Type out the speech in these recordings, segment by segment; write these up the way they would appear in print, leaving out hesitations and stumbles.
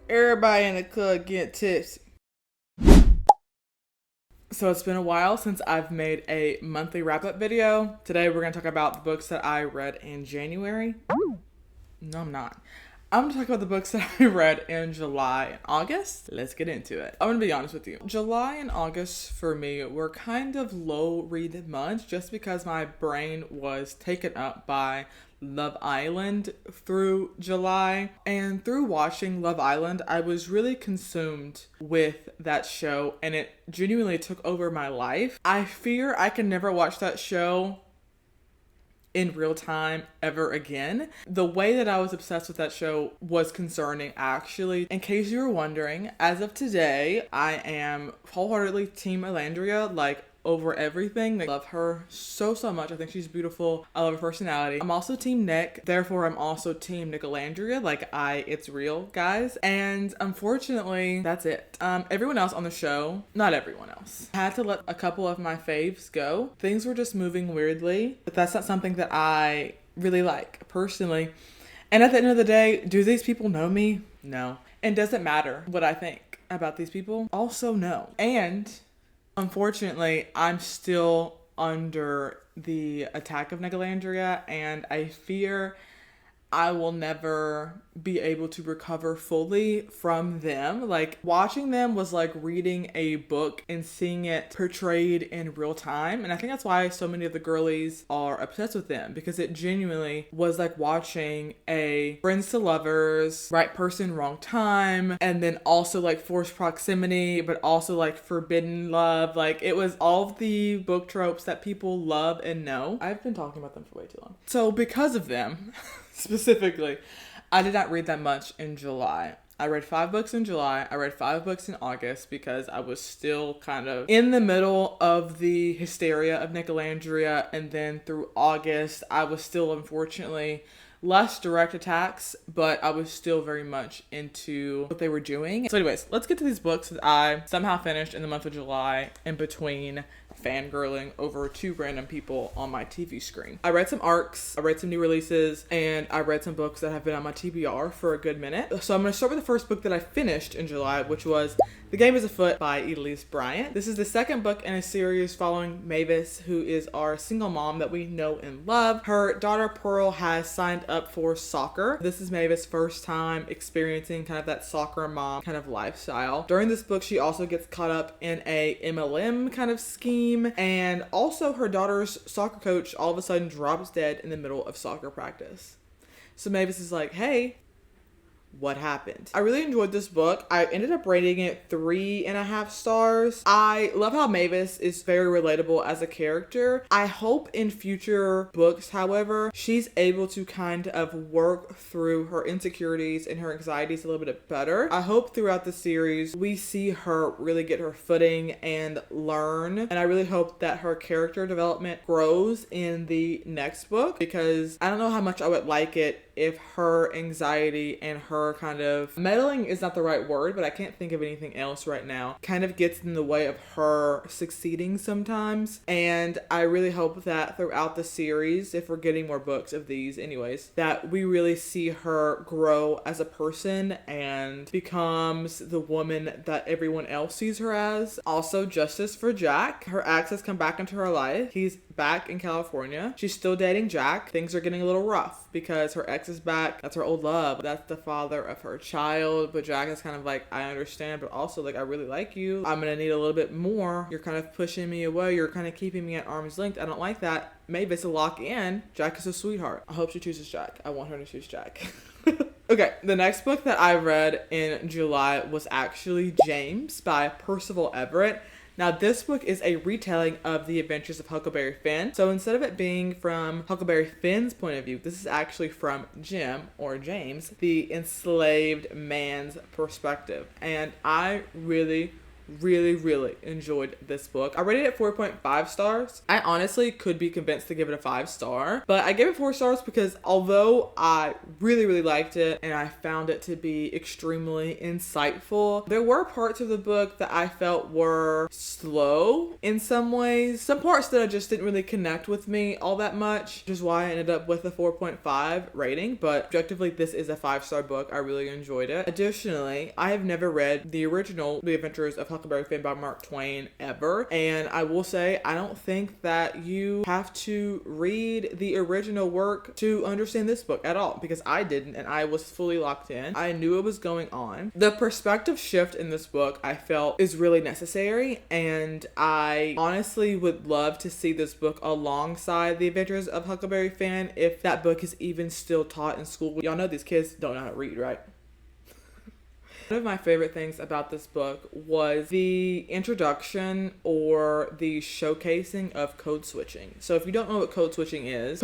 Everybody in the club getting tipsy. So it's been a while since I've made a monthly wrap-up video. Today we're going to talk about the books that I read in January. No, I'm not. I'm going to talk about the books that I read in July and August. Let's get into it. I'm going to be honest with you. July and August for me were kind of low read months just because my brain was taken up by Love Island through July. And through watching Love Island, I was really consumed with that show and it genuinely took over my life. I fear I can never watch that show in real time ever again. The way that I was obsessed with that show was concerning, actually. In case you were wondering, as of today, I am wholeheartedly Team Elandria, like over everything. I love her so much. I think she's beautiful. I love her personality. I'm also Team Nick, therefore I'm also Team Nicolandria. Like it's real, guys. And unfortunately, that's it. Everyone else on the show, not everyone else. I had to let a couple of my faves go. Things were just moving weirdly, but that's not something that I really like personally. And at the end of the day, do these people know me? No. And does it matter what I think about these people? Also no. And unfortunately, I'm still under the attack of Nicolandria, and I fear I will never be able to recover fully from them. Like, watching them was like reading a book and seeing it portrayed in real time. And I think that's why so many of the girlies are obsessed with them, because it genuinely was like watching a friends to lovers, right person, wrong time, and then also like forced proximity, but also like forbidden love. Like, it was all of the book tropes that people love and know. I've been talking about them for way too long. So because of them, specifically, I did not read that much in July. I read 5 books in July. I read 5 books in August because I was still kind of in the middle of the hysteria of Nicolandria. And then through August, I was still, unfortunately, less direct attacks, but I was still very much into what they were doing. So anyways, let's get to these books that I somehow finished in the month of July in between fangirling over 2 random people on my TV screen. I read some arcs, I read some new releases, and I read some books that have been on my TBR for a good minute. So I'm going to start with the first book that I finished in July, which was The Game is Afoot by Elise Bryant. This is the second book in a series following Mavis, who is our single mom that we know and love. Her daughter Pearl has signed up for soccer. This is Mavis' first time experiencing kind of that soccer mom kind of lifestyle. During this book, she also gets caught up in a MLM kind of scheme, and also her daughter's soccer coach all of a sudden drops dead in the middle of soccer practice. So Mavis is like, hey, what happened? I really enjoyed this book. I ended up rating it 3.5 stars. I love how Mavis is very relatable as a character. I hope in future books, however, she's able to kind of work through her insecurities and her anxieties a little bit better. I hope throughout the series we see her really get her footing and learn. And I really hope that her character development grows in the next book, because I don't know how much I would like it if her anxiety and her kind of meddling is not the right word, but I can't think of anything else right now, kind of gets in the way of her succeeding sometimes. And I really hope that throughout the series, if we're getting more books of these anyways, that we really see her grow as a person and becomes the woman that everyone else sees her as. Also, justice for Jack. Her ex has come back into her life. He's back in California. She's still dating Jack. Things are getting a little rough because her ex is back. That's her old love. That's the father of her child. But Jack is kind of like, I understand, but also like, I really like you. I'm gonna need a little bit more. You're kind of pushing me away. You're kind of keeping me at arm's length. I don't like that. Maybe it's a lock in. Jack is a sweetheart. I hope she chooses Jack. I want her to choose Jack. Okay, the next book that I read in July was actually James by Percival Everett. Now, this book is a retelling of the adventures of Huckleberry Finn. So instead of it being from Huckleberry Finn's point of view, this is actually from Jim, or James, the enslaved man's perspective. And I really, really enjoyed this book. I rated it 4.5 stars. I honestly could be convinced to give it a 5-star, but I gave it 4 stars because although I really liked it and I found it to be extremely insightful, there were parts of the book that I felt were slow in some ways. Some parts that I just didn't really connect with me all that much, which is why I ended up with a 4.5 rating, but objectively this is a 5-star book. I really enjoyed it. Additionally, I have never read the original The Adventures of Huckleberry Finn by Mark Twain ever, and I will say I don't think that you have to read the original work to understand this book at all, because I didn't, and I was fully locked in. I knew what was going on. The perspective shift in this book I felt is really necessary, and I honestly would love to see this book alongside The Adventures of Huckleberry Finn if that book is even still taught in school. Y'all know these kids don't know how to read, right? One of my favorite things about this book was the introduction or the showcasing of code switching. So if you don't know what code switching is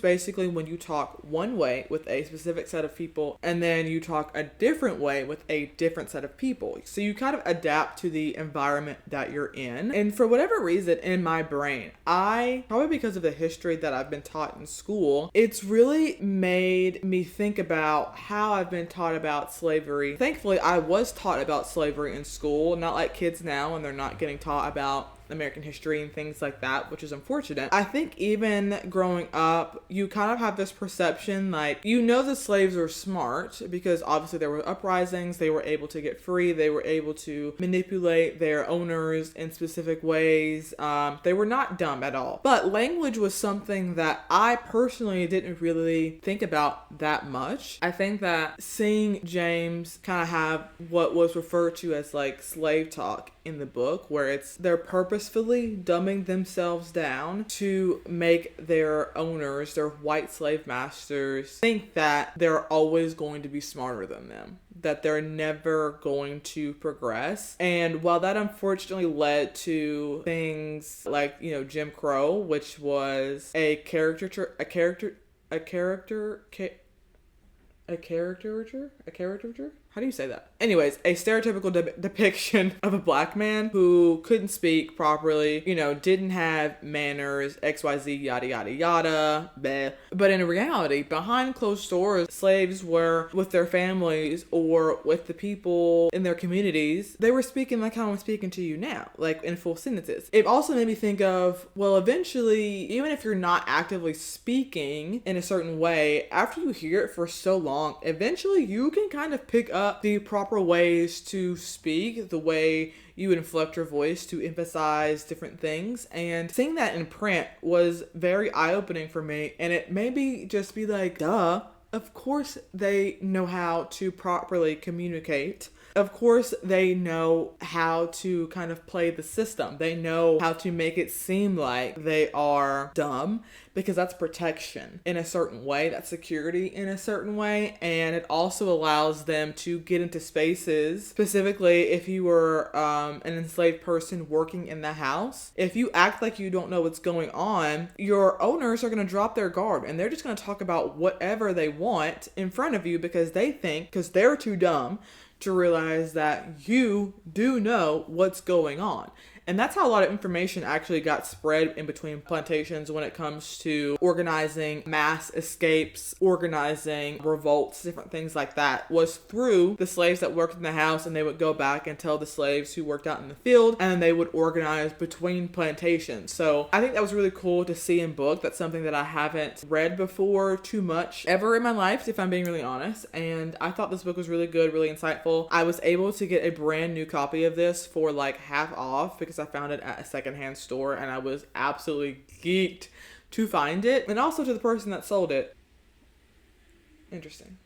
basically when you talk one way with a specific set of people and then you talk a different way with a different set of people. So you kind of adapt to the environment that you're in. And for whatever reason in my brain, probably because of the history that I've been taught in school, it's really made me think about how I've been taught about slavery. Thankfully, I was taught about slavery in school, not like kids now, and they're not getting taught about American history and things like that, which is unfortunate. I think even growing up, you kind of have this perception like, you know, the slaves are smart because obviously there were uprisings, they were able to get free, they were able to manipulate their owners in specific ways. They were not dumb at all. But language was something that I personally didn't really think about that much. I think that seeing James kind of have what was referred to as like slave talk in the book, where they're purposefully dumbing themselves down to make their owners, their white slave masters, think that they're always going to be smarter than them, that they're never going to progress. And while that unfortunately led to things like, you know, Jim Crow, which was a caricature. How do you say that? Anyways, a stereotypical depiction of a black man who couldn't speak properly, you know, didn't have manners, XYZ, yada, yada, yada, bleh. But in reality, behind closed doors, slaves were with their families or with the people in their communities. They were speaking like how I'm speaking to you now, like in full sentences. It also made me think of, well, eventually, even if you're not actively speaking in a certain way, after you hear it for so long, eventually you can kind of pick up the proper ways to speak, the way you would inflect your voice to emphasize different things. And seeing that in print was very eye-opening for me, and it made me just be like, duh, of course they know how to properly communicate. Of course, they know how to kind of play the system. They know how to make it seem like they are dumb, because that's protection in a certain way, that's security in a certain way, and it also allows them to get into spaces. Specifically, if you were an enslaved person working in the house, if you act like you don't know what's going on, your owners are going to drop their guard, and they're just going to talk about whatever they want in front of you because they're too dumb to realize that you do know what's going on. And that's how a lot of information actually got spread in between plantations when it comes to organizing mass escapes, organizing revolts, different things like that, was through the slaves that worked in the house, and they would go back and tell the slaves who worked out in the field, and they would organize between plantations. So I think that was really cool to see in book. That's something that I haven't read before too much ever in my life, if I'm being really honest. And I thought this book was really good, really insightful. I was able to get a brand new copy of this for like half off because I found it at a secondhand store, and I was absolutely geeked to find it, and also to the person that sold it. Interesting.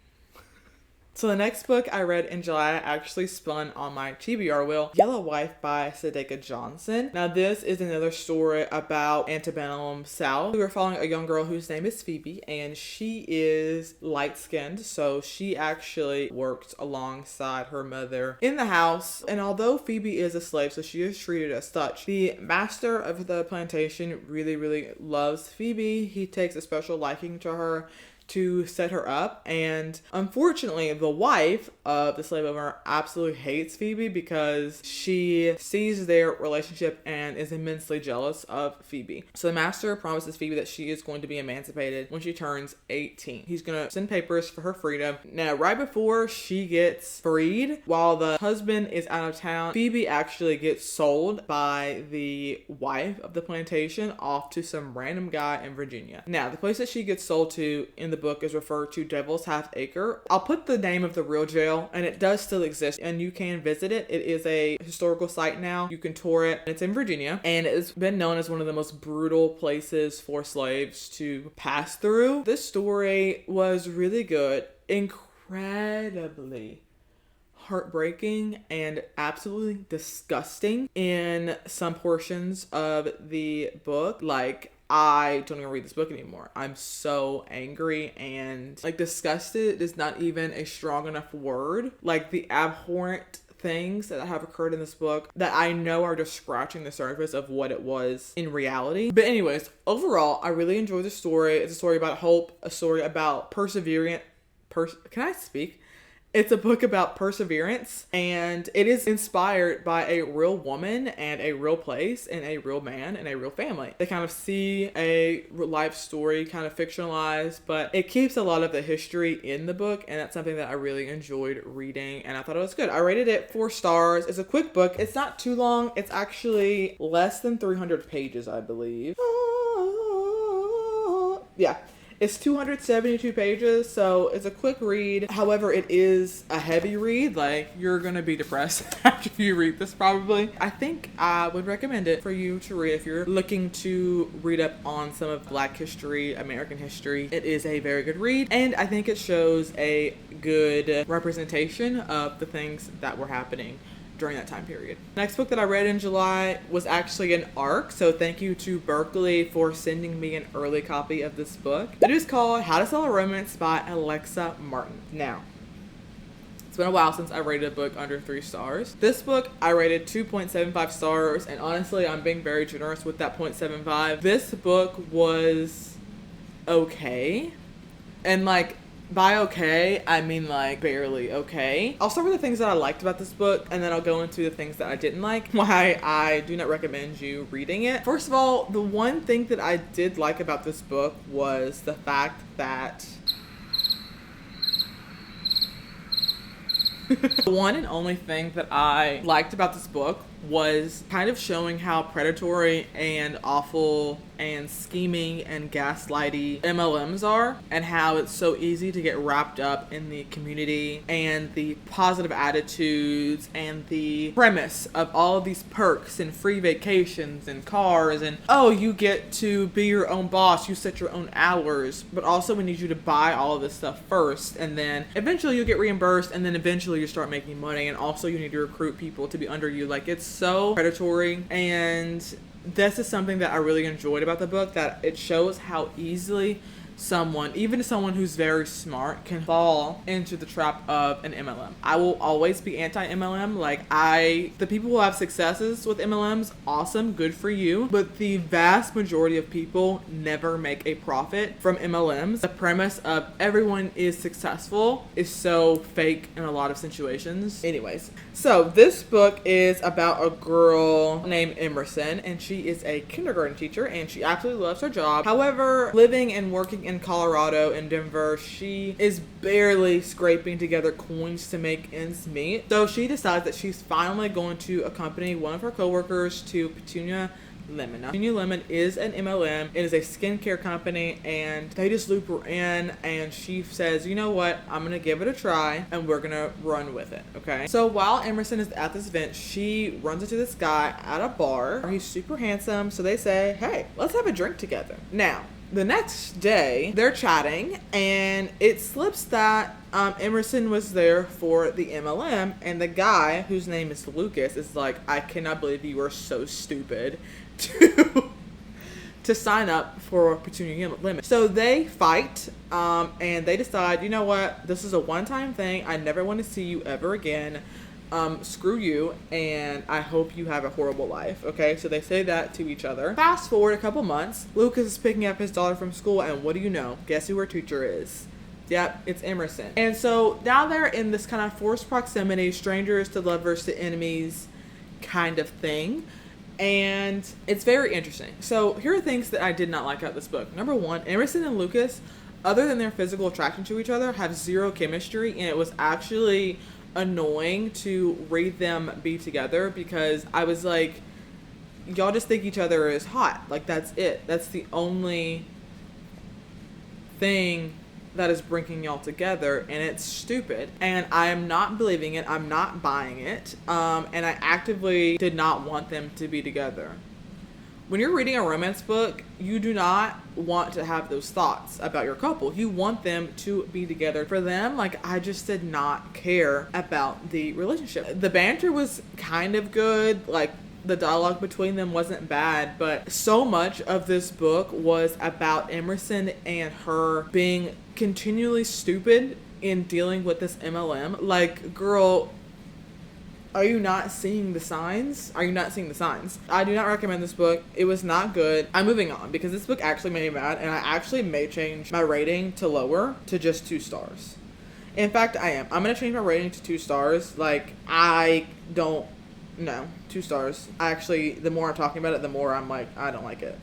So the next book I read in July actually spun on my TBR wheel, Yellow Wife by Sadequa Johnson. Now this is another story about antebellum South. We were following a young girl whose name is Phoebe, and she is light-skinned, so she actually worked alongside her mother in the house. And although Phoebe is a slave, so she is treated as such, the master of the plantation really loves Phoebe. He takes a special liking to her, to set her up. And unfortunately, the wife of the slave owner absolutely hates Phoebe because she sees their relationship and is immensely jealous of Phoebe. So the master promises Phoebe that she is going to be emancipated when she turns 18. He's going to send papers for her freedom. Now, right before she gets freed, while the husband is out of town, Phoebe actually gets sold by the wife of the plantation off to some random guy in Virginia. Now, the place that she gets sold to in the book is referred to Devil's Half Acre. I'll put the name of the real jail, and it does still exist, and you can visit it. It is a historical site now. You can tour it. It's in Virginia, and it's been known as one of the most brutal places for slaves to pass through. This story was really good, incredibly heartbreaking and absolutely disgusting in some portions of the book. Like, I don't even read this book anymore. I'm so angry and like disgusted is not even a strong enough word. Like, the abhorrent things that have occurred in this book that I know are just scratching the surface of what it was in reality. But anyways, overall, I really enjoyed the story. It's a story about hope, a story about perseverance. Can I speak? It's a book about perseverance, and it is inspired by a real woman and a real place and a real man and a real family. They kind of see a life story kind of fictionalized, but it keeps a lot of the history in the book, and that's something that I really enjoyed reading, and I thought it was good. I rated it 4 stars. It's a quick book. It's not too long. It's actually less than 300 pages, I believe. Yeah. It's 272 pages, so it's a quick read. However, it is a heavy read. Like, you're gonna be depressed after you read this probably. I think I would recommend it for you to read if you're looking to read up on some of Black history, American history. It is a very good read, and I think it shows a good representation of the things that were happening during that time period. Next book that I read in July was actually an ARC, so thank you to Berkeley for sending me an early copy of this book. It is called How to Sell a Romance by Alexa Martin. Now, it's been a while since I rated a book under 3 stars. This book I rated 2.75 stars, and honestly, I'm being very generous with that 0.75. This book was okay, and like, by okay, I mean like barely okay. I'll start with the things that I liked about this book, and then I'll go into the things that I didn't like, why I do not recommend you reading it. First of all, the one thing that I did like about this book was the fact that the one and only thing that I liked about this book was kind of showing how predatory and awful and scheming and gaslighty MLMs are, and how it's so easy to get wrapped up in the community and the positive attitudes and the premise of all of these perks and free vacations and cars and, oh, you get to be your own boss, you set your own hours, but also we need you to buy all of this stuff first, and then eventually you'll get reimbursed, and then eventually you start making money, and also you need to recruit people to be under you. Like, it's so predatory, and this is something that I really enjoyed about the book, that it shows how easily someone, even someone who's very smart, can fall into the trap of an MLM. I will always be anti-MLM. Like, the people who have successes with MLMs, awesome, good for you. But the vast majority of people never make a profit from MLMs. The premise of everyone is successful is so fake in a lot of situations. Anyways, so this book is about a girl named Emerson, and she is a kindergarten teacher, and she absolutely loves her job. However, living and working in Colorado, in Denver, she is barely scraping together coins to make ends meet. So she decides that she's finally going to accompany one of her coworkers to Petunia Lemon. Now, Petunia Lemon is an MLM. It is a skincare company, and they just loop her in, and she says, you know what, I'm gonna give it a try, and we're gonna run with it, okay? So while Emerson is at this event, she runs into this guy at a bar. He's super handsome, so they say, hey, let's have a drink together. Now, the next day, they're chatting, and it slips that Emerson was there for the MLM, and the guy, whose name is Lucas, is like, I cannot believe you are so stupid to sign up for Petunia Lemon. So they fight, and they decide, you know what, this is a one-time thing. I never want to see you ever again. screw you, and I hope you have a horrible life. Okay, so they say that to each other. Fast forward a couple months, Lucas is picking up his daughter from school, and what do you know? Guess who her teacher is? Yep, it's Emerson. And so now they're in this kind of forced proximity, strangers to lovers to enemies kind of thing. And it's very interesting. So here are things that I did not like about this book. Number one, Emerson and Lucas, other than their physical attraction to each other, have zero chemistry, and it was actually annoying to read them be together because I was like, y'all just think each other is hot. Like, that's it. That's the only thing that is bringing y'all together, and it's stupid, and I am not believing it. I'm not buying it, and I actively did not want them to be together. When you're reading a romance book, you do not want to have those thoughts about your couple. You want them to be together. For them, like, I just did not care about the relationship. The banter was kind of good, like, the dialogue between them wasn't bad, but so much of this book was about Emerson and her being continually stupid in dealing with this MLM. Like, girl, are you not seeing the signs? Are you not seeing the signs? I do not recommend this book. It was not good. I'm moving on because this book actually made me mad, and I actually may change my rating to lower to just 2 stars. In fact, I am. I'm going to change my rating to 2 stars. Like, I don't know. 2 stars. Actually, the more I'm talking about it, the more I'm like, I don't like it.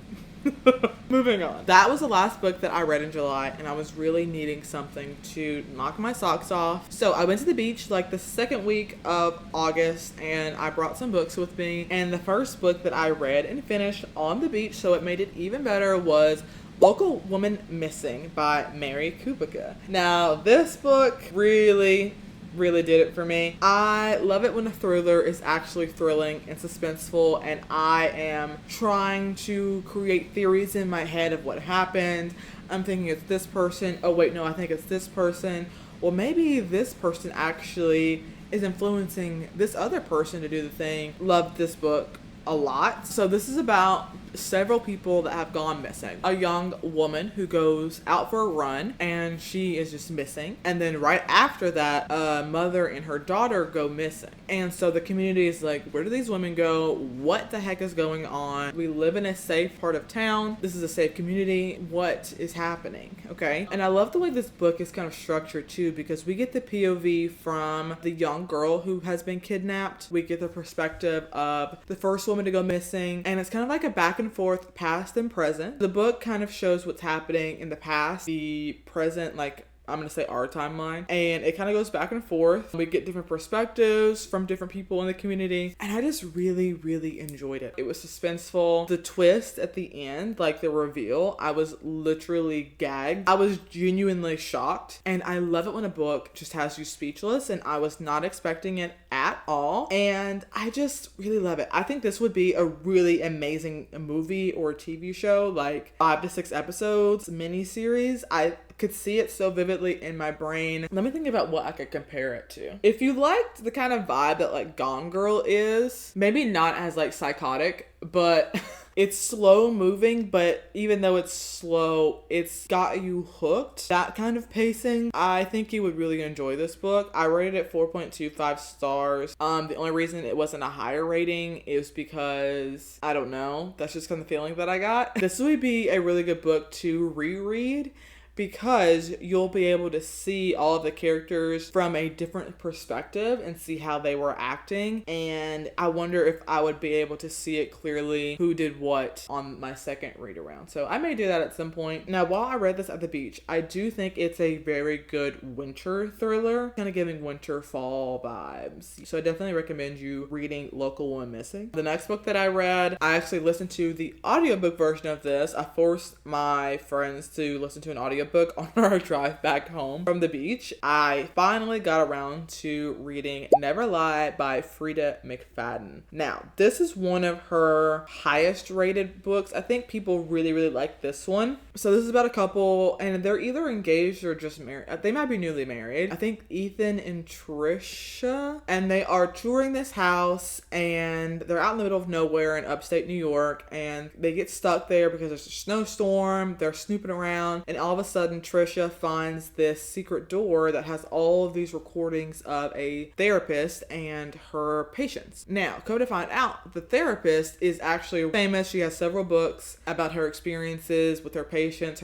Moving on. That was the last book that I read in July, and I was really needing something to knock my socks off. So I went to the beach like the second week of August, and I brought some books with me. And the first book that I read and finished on the beach, so it made it even better, was Local Woman Missing by Mary Kubica. Now, this book really did it for me. I love it when a thriller is actually thrilling and suspenseful, and I am trying to create theories in my head of what happened. I'm thinking it's this person. Oh wait, no, I think it's this person. Well, maybe this person actually is influencing this other person to do the thing. Loved this book a lot. So this is about several people that have gone missing. A young woman who goes out for a run and she is just missing. And then right after that, a mother and her daughter go missing. And so the community is like, where do these women go? What the heck is going on? We live in a safe part of town. This is a safe community. What is happening? Okay. And I love the way this book is kind of structured too, because we get the POV from the young girl who has been kidnapped. We get the perspective of the first woman to go missing, and it's kind of like a back and forth past and present. The book kind of shows what's happening in the past, the present, like I'm going to say our timeline, and it kind of goes back and forth. We get different perspectives from different people in the community, and I just really enjoyed it. It was suspenseful. The twist at the end, like the reveal, I was literally gagged. I was genuinely shocked, and I love it when a book just has you speechless, and I was not expecting it at all, and I just really love it. I think this would be a really amazing movie or TV show, like 5 to 6 episodes, miniseries. I could see it so vividly in my brain. Let me think about what I could compare it to. If you liked the kind of vibe that like Gone Girl is, maybe not as like psychotic, but it's slow moving, but even though it's slow, it's got you hooked. That kind of pacing. I think you would really enjoy this book. I rated it 4.25 stars. The only reason it wasn't a higher rating is because, I don't know, that's just kind of the feeling that I got. This would be a really good book to reread, because you'll be able to see all of the characters from a different perspective and see how they were acting. And I wonder if I would be able to see it clearly who did what on my second read around. So I may do that at some point. Now, while I read this at the beach, I do think it's a very good winter thriller, kind of giving winter fall vibes. So I definitely recommend you reading Local Woman Missing. The next book that I read, I actually listened to the audiobook version of this. I forced my friends to listen to an audiobook on our drive back home from the beach. I finally got around to reading Never Lie by Freida McFadden. Now, this is one of her highest rated books. I think people really like this one. So this is about a couple, and they're either engaged or just married. They might be newly married. I think Ethan and Trisha, and they are touring this house, and they're out in the middle of nowhere in upstate New York, and they get stuck there because there's a snowstorm. They're snooping around, and all of a sudden Trisha finds this secret door that has all of these recordings of a therapist and her patients. Now, come to find out, the therapist is actually famous. She has several books about her experiences with her patients'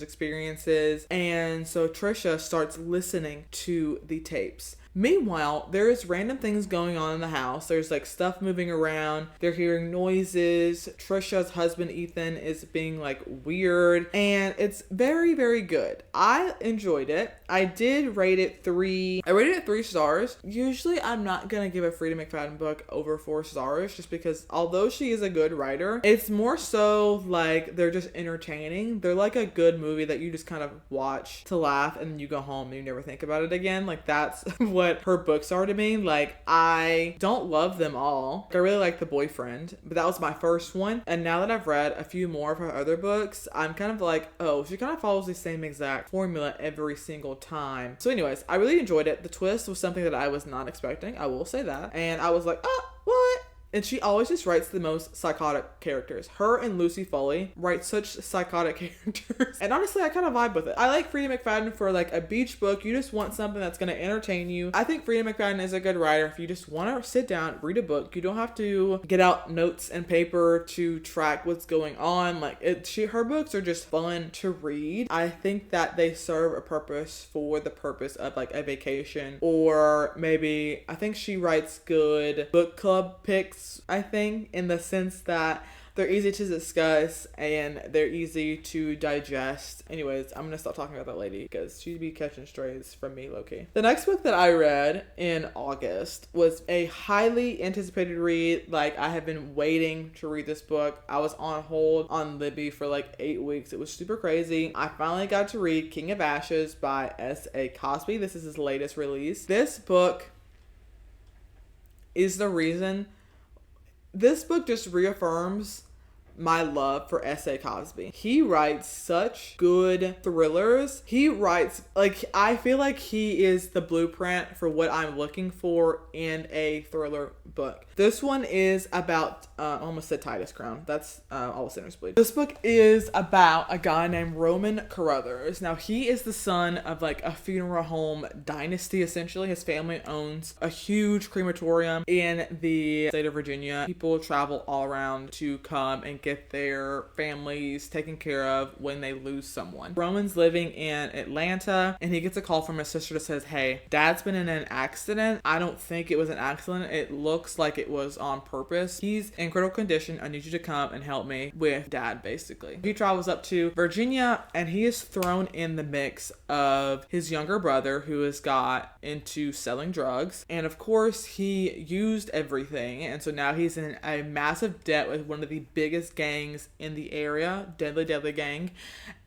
experiences. And so Trisha starts listening to the tapes. Meanwhile, there's random things going on in the house. There's like stuff moving around. They're hearing noises. Trisha's husband, Ethan, is being like weird. And it's very, very good. I enjoyed it. I did rate it 3. I rated it 3 stars. Usually I'm not going to give a Freida McFadden book over 4 stars just because although she is a good writer, it's more so like they're just entertaining. They're like a good movie that you just kind of watch to laugh and then you go home and you never think about it again. Like that's what her books are to me. Like I don't love them all. I really like The Boyfriend, but that was my first one. And now that I've read a few more of her other books, I'm kind of like, oh, she kind of follows the same exact formula every single time. So anyways, I really enjoyed it. The twist was something that I was not expecting. I will say that. And I was like, oh, what? And she always just writes the most psychotic characters. Her and Lucy Foley write such psychotic characters. And honestly, I kind of vibe with it. I like Freida McFadden for like a beach book. You just want something that's going to entertain you. I think Freida McFadden is a good writer. If you just want to sit down, read a book, you don't have to get out notes and paper to track what's going on. Like her books are just fun to read. I think that they serve a purpose for the purpose of like a vacation, or maybe I think she writes good book club picks, I think, in the sense that they're easy to discuss and they're easy to digest. Anyways, I'm gonna stop talking about that lady because she'd be catching strays from me, low-key. The next book that I read in August was a highly anticipated read. Like, I have been waiting to read this book. I was on hold on Libby for like 8 weeks. It was super crazy. I finally got to read King of Ashes by S.A. Cosby. This is his latest release. This book is the reason. This book just reaffirms my love for S.A. Cosby. He writes such good thrillers. He writes, like, I feel like he is the blueprint for what I'm looking for in a thriller book. This one is about, I almost said Titus Crown. That's All Sinners Bleed. This book is about a guy named Roman Carruthers. Now, he is the son of, like, a funeral home dynasty, essentially. His family owns a huge crematorium in the state of Virginia. People travel all around to come and get their families taken care of when they lose someone. Roman's living in Atlanta and he gets a call from his sister that says, hey, dad's been in an accident. I don't think it was an accident. It looks like it was on purpose. He's in critical condition. I need you to come and help me with dad, basically. He travels up to Virginia and he is thrown in the mix of his younger brother who has got into selling drugs. And of course he used everything. And so now he's in a massive debt with one of the biggest gangs in the area, Deadly Gang.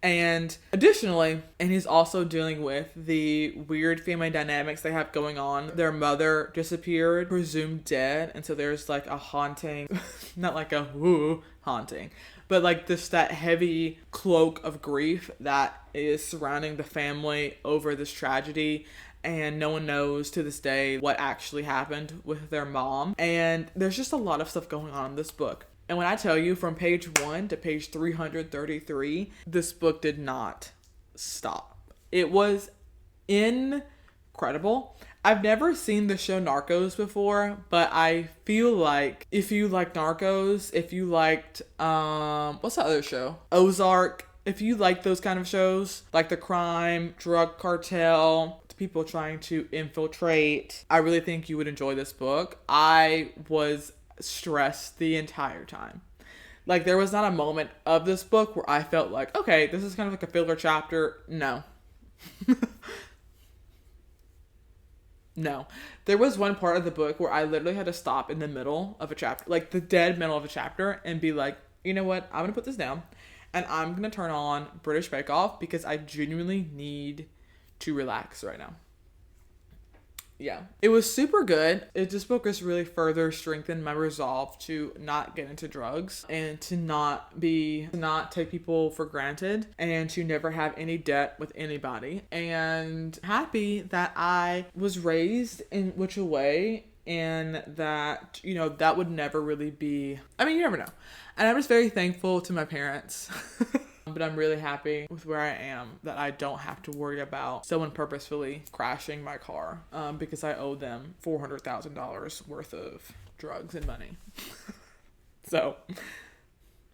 And additionally, and he's also dealing with the weird family dynamics they have going on. Their mother disappeared, presumed dead, and so there's like a haunting, not like a woo haunting, but like that heavy cloak of grief that is surrounding the family over this tragedy. And no one knows to this day what actually happened with their mom. And there's just a lot of stuff going on in this book. And when I tell you from page 1 to page 333, this book did not stop. It was incredible. I've never seen the show Narcos before, but I feel like if you like Narcos, if you liked, what's that other show? Ozark. If you like those kind of shows, like the crime, drug cartel, people trying to infiltrate, I really think you would enjoy this book. I was stressed the entire time. Like, there was not a moment of this book where I felt like, okay, this is kind of like a filler chapter. No. No. There was one part of the book where I literally had to stop in the middle of a chapter, like the dead middle of a chapter, and be like, you know what? I'm going to put this down and I'm going to turn on British Bake Off because I genuinely need to relax right now. Yeah, it was super good. This book has really further strengthened my resolve to not get into drugs and to not take people for granted and to never have any debt with anybody. And happy that I was raised in which a way and that, you know, that would never really be, I mean, you never know. And I'm just very thankful to my parents But I'm really happy with where I am, that I don't have to worry about someone purposefully crashing my car because I owe them $400,000 worth of drugs and money. So,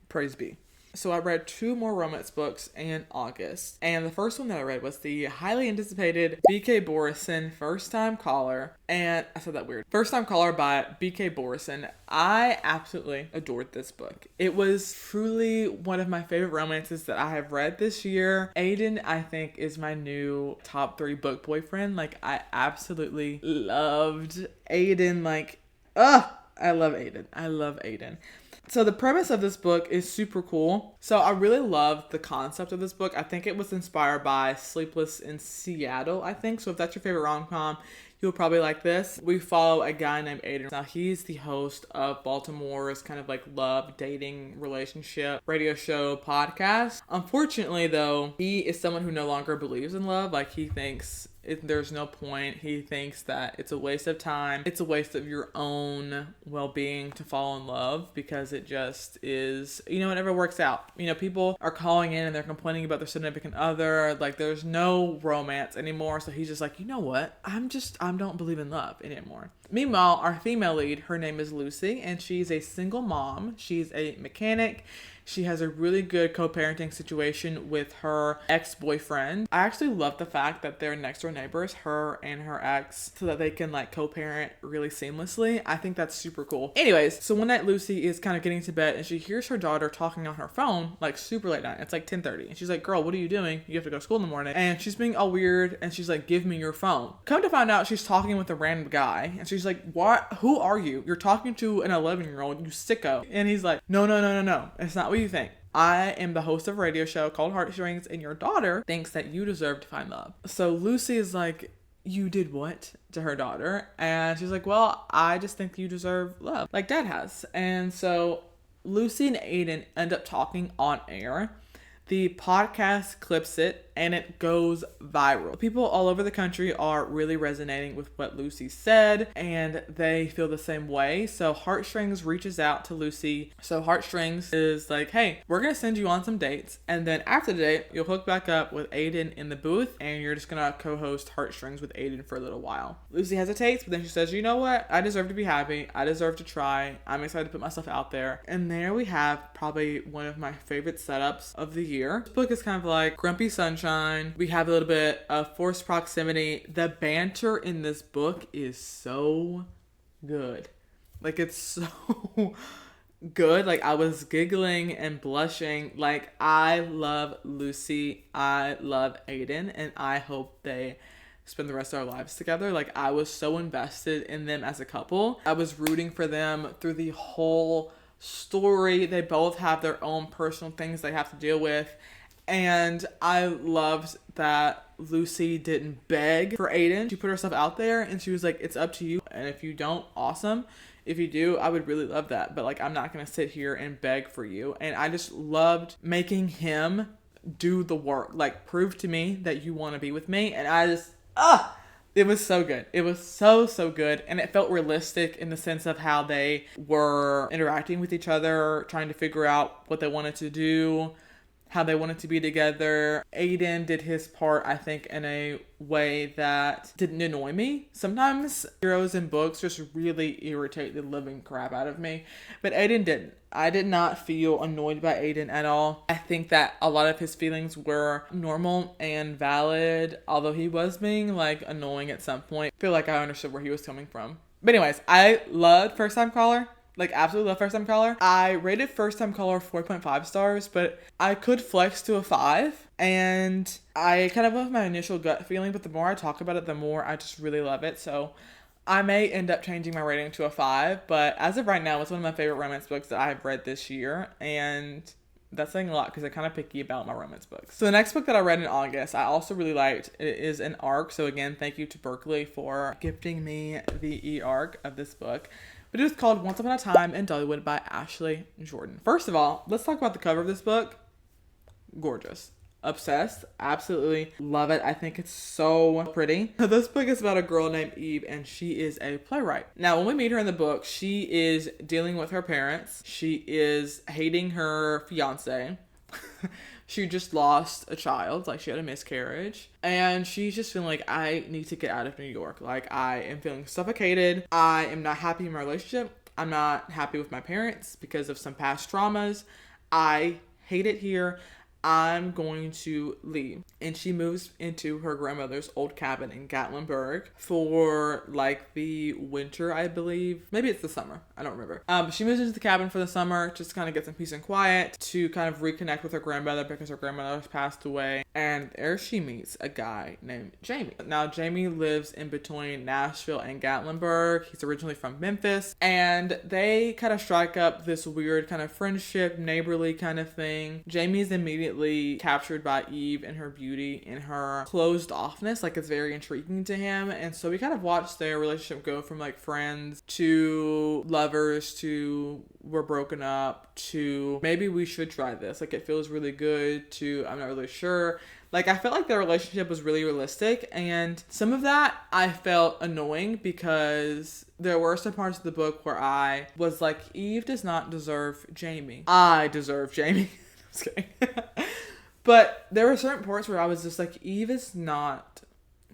praise be. So I read 2 more romance books in August. And the first one that I read was the highly anticipated B.K. Borison First Time Caller. And I said that weird. First Time Caller by B.K. Borison. I absolutely adored this book. It was truly one of my favorite romances that I have read this year. Aiden, I think, is my new top 3 book boyfriend. Like, I absolutely loved Aiden. Like, I love Aiden. I love Aiden. So the premise of this book is super cool. So I really love the concept of this book. I think it was inspired by Sleepless in Seattle, I think. So if that's your favorite rom-com, you'll probably like this. We follow a guy named Aiden. Now he's the host of Baltimore's kind of like love, dating, relationship, radio show, podcast. Unfortunately though, he is someone who no longer believes in love. Like he thinks there's no point. He thinks that it's a waste of time. It's a waste of your own well-being to fall in love because it just is, it never works out. People are calling in and they're complaining about their significant other. Like there's no romance anymore. So he's just like, you know what? I don't believe in love anymore. Meanwhile, our female lead, her name is Lucy, and she's a single mom. She's a mechanic. She has a really good co-parenting situation with her ex-boyfriend. I actually love the fact that they're next door neighbors, her and her ex, so that they can like co-parent really seamlessly. I think that's super cool. Anyways, so one night Lucy is kind of getting to bed and she hears her daughter talking on her phone like super late night. It's like 10:30 and she's like, girl, what are you doing? You have to go to school in the morning. And she's being all weird and she's like, give me your phone. Come to find out she's talking with a random guy and she's like, what? Who are you? You're talking to an 11-year-old, you sicko. And he's like, no. It's not what you think. I am the host of a radio show called Heartstrings, and your daughter thinks that you deserve to find love. So Lucy is like, you did what to her daughter? And she's like, well, I just think you deserve love like dad has. And so Lucy and Aiden end up talking on air. The podcast clips it and it goes viral. People all over the country are really resonating with what Lucy said and they feel the same way. So Heartstrings reaches out to Lucy. So Heartstrings is like, hey, we're going to send you on some dates. And then after the date, you'll hook back up with Aiden in the booth and you're just going to co-host Heartstrings with Aiden for a little while. Lucy hesitates, but then she says, you know what? I deserve to be happy. I deserve to try. I'm excited to put myself out there. And there we have probably one of my favorite setups of the year. This book is kind of like Grumpy Sunshine. We have a little bit of forced proximity. The banter in this book is so good. Like, it's so good. Like, I was giggling and blushing. Like, I love Lucy. I love Aiden. And I hope they spend the rest of our lives together. Like, I was so invested in them as a couple. I was rooting for them through the whole story. They both have their own personal things they have to deal with. And I loved that Lucy didn't beg for Aiden. She put herself out there and she was like, it's up to you. And if you don't, awesome. If you do, I would really love that. But like, I'm not going to sit here and beg for you. And I just loved making him do the work. Like, prove to me that you want to be with me. And I just, it was so good. It was so good. And it felt realistic in the sense of how they were interacting with each other, trying to figure out what they wanted to do, how they wanted to be together. Aiden did his part, I think, in a way that didn't annoy me. Sometimes heroes in books just really irritate the living crap out of me, but Aiden didn't. I did not feel annoyed by Aiden at all. I think that a lot of his feelings were normal and valid, although he was being like annoying at some point. I feel like I understood where he was coming from. But anyways, I loved First Time Caller. Like, absolutely love First Time Caller. I rated First Time Caller 4.5 stars, but I could flex to a 5. And I kind of went with my initial gut feeling, but the more I talk about it, the more I just really love it. So I may end up changing my rating to a 5, but as of right now, it's one of my favorite romance books that I've read this year. And that's saying a lot because I'm kind of picky about my romance books. So the next book that I read in August, I also really liked. It is an ARC. So again, thank you to Berkeley for gifting me the e-ARC of this book. But it was called Once Upon a Time in Dollywood by Ashley Jordan. First of all, let's talk about the cover of this book. Gorgeous. Obsessed. Absolutely love it. I think it's so pretty. This book is about a girl named Eve, and she is a playwright. Now, when we meet her in the book, she is dealing with her parents. She is hating her fiance. She just lost a child, like she had a miscarriage, and she's just feeling like, I need to get out of New York. Like, I am feeling suffocated. I am not happy in my relationship. I'm not happy with my parents because of some past traumas. I hate it here. I'm going to leave. And she moves into her grandmother's old cabin in Gatlinburg for like the winter, I believe. Maybe it's the summer. I don't remember. She moves into the cabin for the summer just to kind of get some peace and quiet, to kind of reconnect with her grandmother because her grandmother has passed away. And there she meets a guy named Jamie. Now, Jamie lives in between Nashville and Gatlinburg. He's originally from Memphis. And they kind of strike up this weird kind of friendship, neighborly kind of thing. Jamie's immediately captured by Eve and her beauty and her closed offness. Like, it's very intriguing to him. And so we kind of watch their relationship go from like friends to lovers to we're broken up to maybe we should try this. Like, it feels really good to I'm not really sure. Like, I felt like their relationship was really realistic, and some of that I felt annoying because there were some parts of the book where I was like, Eve does not deserve Jamie. I deserve Jamie. Just kidding. But there were certain parts where I was just like, Eve is not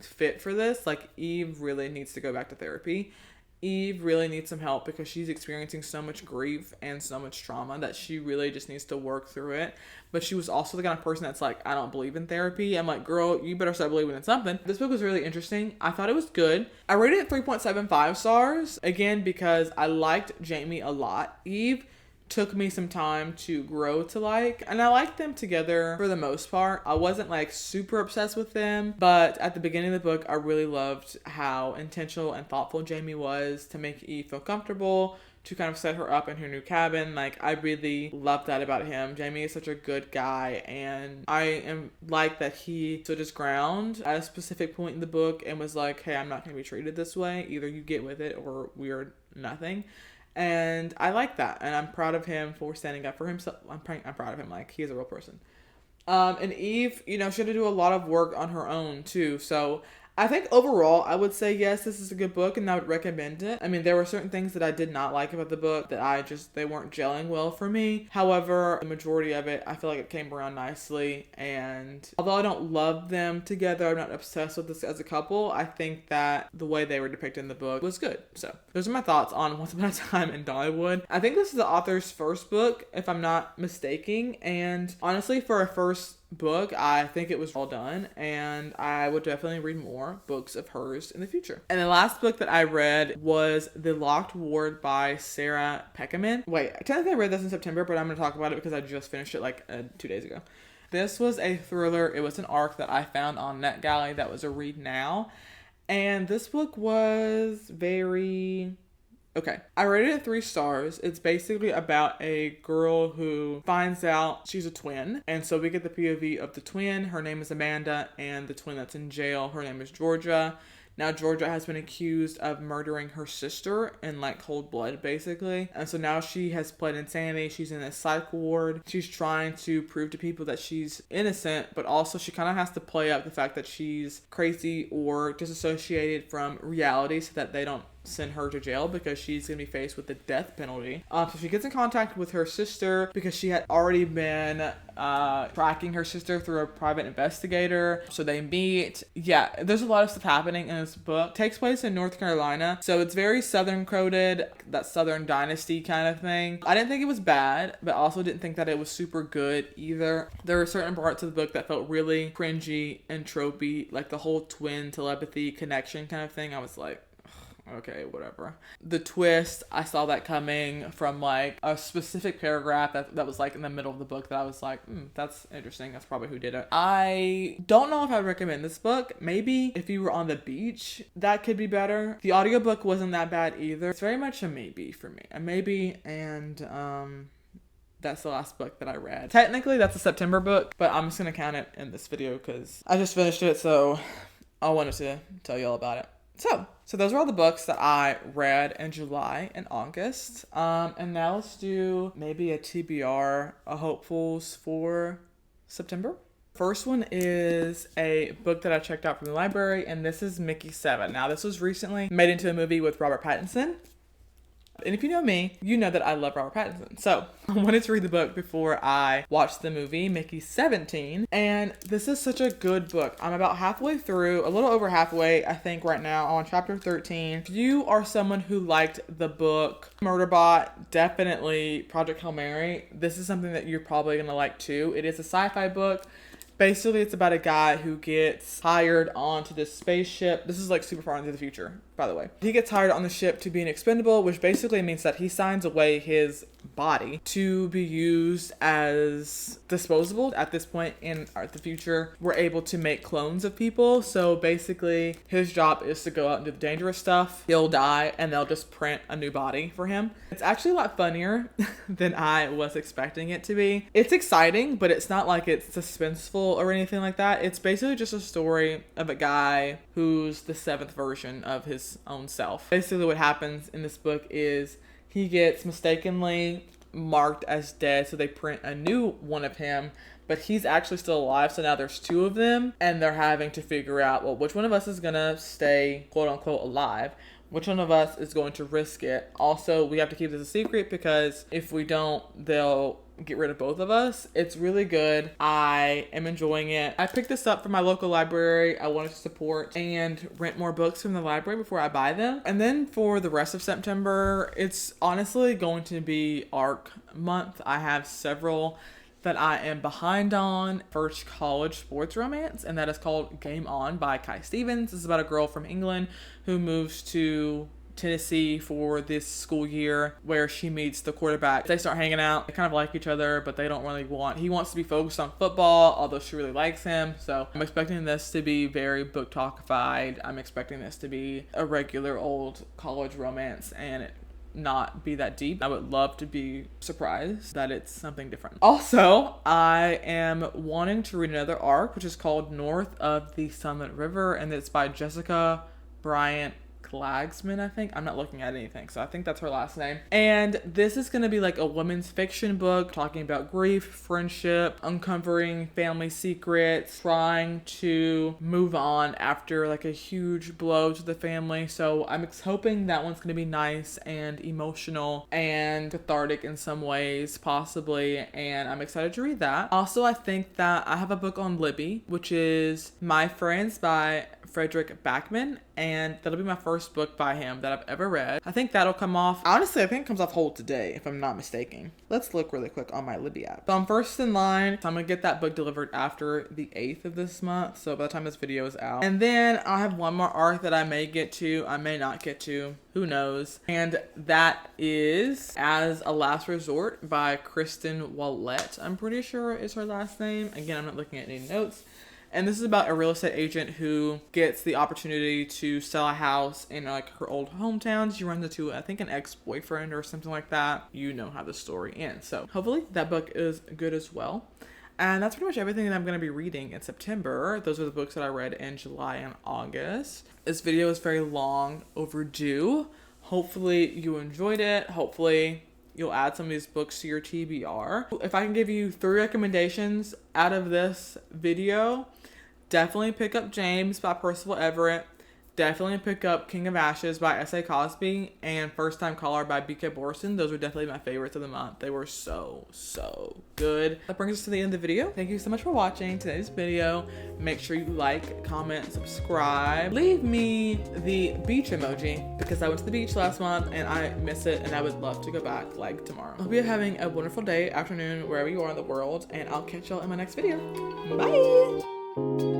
fit for this. Like, Eve really needs to go back to therapy. Eve really needs some help because she's experiencing so much grief and so much trauma that she really just needs to work through it. But she was also the kind of person that's like, I don't believe in therapy. I'm like, girl, you better start believing in something. This book was really interesting. I thought it was good. I rated it 3.75 stars. Again, because I liked Jamie a lot. Eve took me some time to grow to like, and I liked them together for the most part. I wasn't like super obsessed with them, but at the beginning of the book, I really loved how intentional and thoughtful Jamie was to make Eve feel comfortable, to kind of set her up in her new cabin. Like, I really love that about him. Jamie is such a good guy, and I am like that he stood his ground at a specific point in the book and was like, hey, I'm not going to be treated this way. Either you get with it or we're nothing. And I like that, and I'm proud of him for standing up for himself. I'm proud of him. Like, he's a real person. And Eve, you know, she had to do a lot of work on her own too. So I think overall, I would say yes, this is a good book, and I would recommend it. I mean, there were certain things that I did not like about the book that they weren't gelling well for me. However, the majority of it, I feel like it came around nicely. And although I don't love them together, I'm not obsessed with this as a couple, I think that the way they were depicted in the book was good. So those are my thoughts on Once Upon a Time in Dollywood. I think this is the author's first book, if I'm not mistaken. And honestly, for a first book, I think it was well done, and I would definitely read more books of hers in the future. And the last book that I read was The Locked Ward by Sarah Pekkanen. Wait, technically I read this in September, but I'm going to talk about it because I just finished it like 2 days ago. This was a thriller. It was an arc that I found on NetGalley that was a read now, and this book was very okay. I rated it 3 stars. It's basically about a girl who finds out she's a twin. And so we get the POV of the twin. Her name is Amanda. And the twin that's in jail, her name is Georgia. Now, Georgia has been accused of murdering her sister in like cold blood, basically. And so now she has pled insanity. She's in a psych ward. She's trying to prove to people that she's innocent, but also she kind of has to play up the fact that she's crazy or disassociated from reality so that they don't send her to jail because she's going to be faced with the death penalty. So she gets in contact with her sister because she had already been tracking her sister through a private investigator. So they meet. Yeah, there's a lot of stuff happening in this book. It takes place in North Carolina. So it's very Southern coded, that Southern dynasty kind of thing. I didn't think it was bad, but also didn't think that it was super good either. There were certain parts of the book that felt really cringy and tropey, like the whole twin telepathy connection kind of thing. I was like, okay, whatever. The twist, I saw that coming from like a specific paragraph that was like in the middle of the book that I was like, that's interesting. That's probably who did it. I don't know if I recommend this book. Maybe if you were on the beach, that could be better. The audiobook wasn't that bad either. It's very much a maybe for me. A maybe, and that's the last book that I read. Technically, that's a September book, but I'm just going to count it in this video because I just finished it, so I wanted to tell you all about it. So those are all the books that I read in July and August. And now let's do maybe a TBR, a hopefuls for September. First one is a book that I checked out from the library, and this is Mickey 7. Now, this was recently made into a movie with Robert Pattinson. And if you know me, you know that I love Robert Pattinson. So I wanted to read the book before I watched the movie, Mickey 17. And this is such a good book. I'm about halfway through, a little over halfway, I think right now, on chapter 13. If you are someone who liked the book Murderbot, definitely Project Hail Mary. This is something that you're probably going to like too. It is a sci-fi book. Basically, it's about a guy who gets hired onto this spaceship. This is like super far into the future, by the way. He gets hired on the ship to be an expendable, which basically means that he signs away his body to be used as disposable. At this point in the future, we're able to make clones of people. So basically, his job is to go out and do the dangerous stuff. He'll die and they'll just print a new body for him. It's actually a lot funnier than I was expecting it to be. It's exciting, but it's not like it's suspenseful or anything like that. It's basically just a story of a guy who's the 7th version of his own self. Basically what happens in this book is he gets mistakenly marked as dead, so they print a new one of him, but he's actually still alive. So now there's 2 of them, and they're having to figure out, well, which one of us is gonna stay quote unquote alive, which one of us is going to risk it. Also, we have to keep this a secret because if we don't, they'll get rid of both of us. It's really good. I am enjoying it. I picked this up from my local library. I wanted to support and rent more books from the library before I buy them. And then for the rest of September, it's honestly going to be ARC month. I have several that I am behind on. First, college sports romance, and that is called Game On by Kai Stevens. This is about a girl from England who moves to Tennessee for this school year, where she meets the quarterback. They start hanging out. They kind of like each other, but they don't really he wants to be focused on football, although she really likes him. So I'm expecting this to be very book talkified. I'm expecting this to be a regular old college romance and not be that deep. I would love to be surprised that it's something different. Also, I am wanting to read another arc, which is called North of the Sunlit River, and it's by Jessica Bryant Klagsman, I think. I'm not looking at anything, so I think that's her last name. And this is going to be like a women's fiction book talking about grief, friendship, uncovering family secrets, trying to move on after like a huge blow to the family. So I'm hoping that one's going to be nice and emotional and cathartic in some ways, possibly, and I'm excited to read that. Also, I think that I have a book on Libby, which is My Friends by Frederick Backman, and that'll be my first book by him that I've ever read. I think that'll come off, honestly, I think it comes off hold today, if I'm not mistaken. Let's look really quick on my Libby app. So I'm first in line, so I'm gonna get that book delivered after the 8th of this month, so by the time this video is out. And then I have one more arc that I may get to, I may not get to, who knows. And that is As a Last Resort by Kristen Wallette, I'm pretty sure is her last name. Again, I'm not looking at any notes. And this is about a real estate agent who gets the opportunity to sell a house in like her old hometown. She runs into, I think, an ex-boyfriend or something like that. You know how the story ends. So hopefully that book is good as well. And that's pretty much everything that I'm going to be reading in September. Those are the books that I read in July and August. This video is very long overdue. Hopefully you enjoyed it. Hopefully you'll add some of these books to your TBR. If I can give you 3 recommendations out of this video, definitely pick up James by Percival Everett. Definitely pick up King of Ashes by S.A. Cosby and First Time Caller by B.K. Borison. Those were definitely my favorites of the month. They were so good. That brings us to the end of the video. Thank you so much for watching today's video. Make sure you like, comment, subscribe. Leave me the beach emoji because I went to the beach last month and I miss it and I would love to go back like tomorrow. I hope you're having a wonderful day, afternoon, wherever you are in the world, and I'll catch y'all in my next video. Bye!